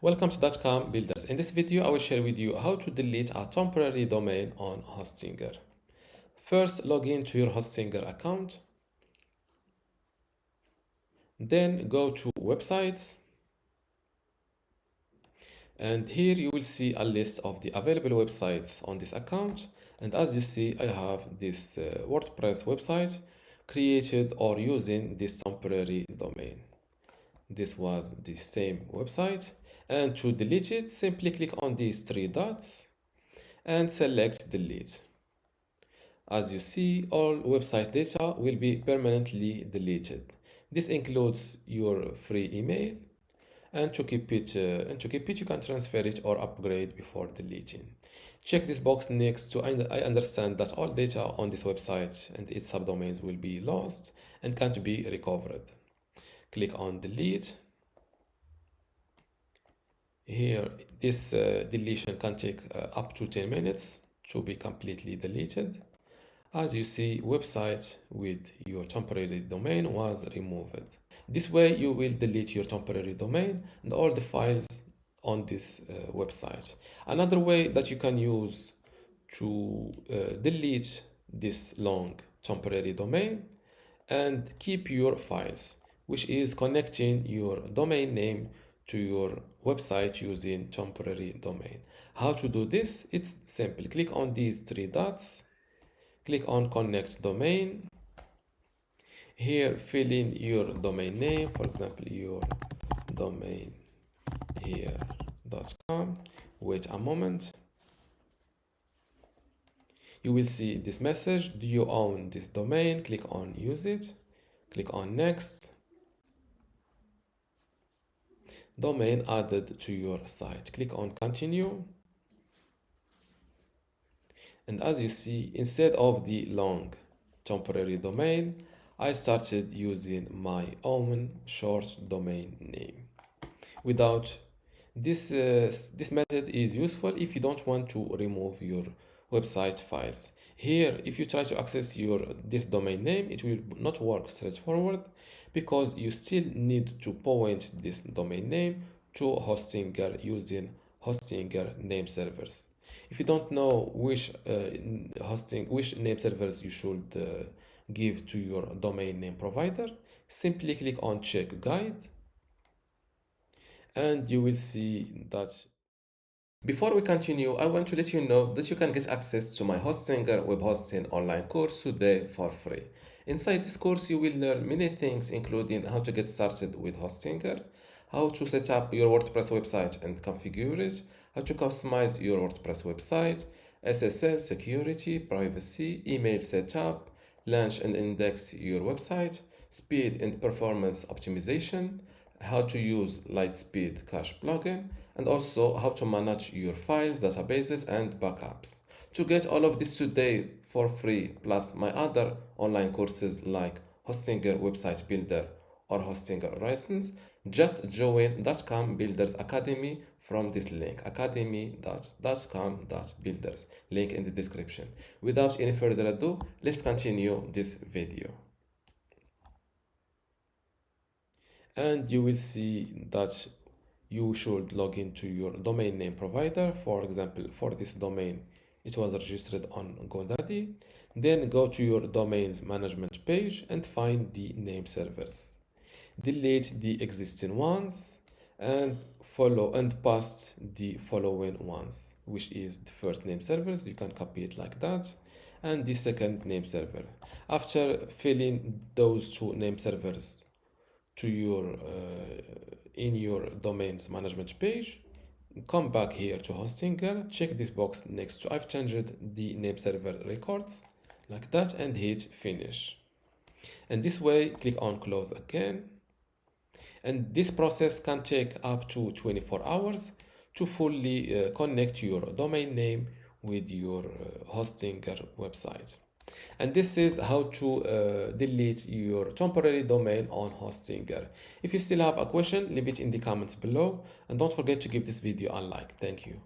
Welcome to dotcom builders. In this video, I will share with you how to delete a temporary domain on Hostinger. First, log in to your Hostinger account. Then go to websites. And here you will see a list of the available websites on this account. And as you see, I have this WordPress website created or using this temporary domain. This was the same website. And to delete it, simply click on these three dots and select delete. As you see, all website data will be permanently deleted. This includes your free email, and to keep it, you can transfer it or upgrade before deleting. Check this box next to I understand that all data on this website and its subdomains will be lost and can't be recovered. Click on delete. Here, this deletion can take up to 10 minutes to be completely deleted. As you see, website with your temporary domain was removed. This way you will delete your temporary domain and all the files on this website. Another way that you can use to delete this long temporary domain and keep your files, which is connecting your domain name to your website using temporary domain. How to do this? It's simple. Click on these three dots. Click on connect domain. Here, fill in your domain name, for example, your domain here.com. Wait a moment. You will see this message. Do you own this domain? Click on use it. Click on next. Domain added to your site. Click on continue. And as you see, instead of the long temporary domain, I started using my own short domain name. Without this, this method is useful if you don't want to remove your website files. Here, if you try to access this domain name, it will not work straightforward because you still need to point this domain name to Hostinger using Hostinger name servers. If you don't know which name servers you should give to your domain name provider, simply click on check guide and you will see that. Before we continue, I want to let you know that you can get access to my Hostinger web hosting online course today for free. Inside this course, you will learn many things, including how to get started with Hostinger, how to set up your WordPress website and configure it, how to customize your WordPress website, SSL, security, privacy, email setup, launch and index your website, speed and performance optimization, how to use Lightspeed Cache plugin, and also how to manage your files, databases, and backups. To get all of this today for free, plus my other online courses like Hostinger Website Builder or Hostinger License, just join dotcom builders academy from this link, academy.dotcom.builders, link in the description. Without any further ado, let's continue this video. And you will see that you should log into your domain name provider. For example, for this domain, it was registered on GoDaddy. Then go to your domains management page and find the name servers. Delete the existing ones and follow and paste the following ones, which is the first name servers. You can copy it like that, and the second name server. After filling those two name servers to your in your domains management page, come back here to Hostinger, check this box next to I've changed the name server records like that and hit finish. And this way, click on close again. And this process can take up to 24 hours to fully connect your domain name with your Hostinger website. And this is how to delete your temporary domain on Hostinger. If you still have a question, leave it in the comments below and don't forget to give this video a like. Thank you.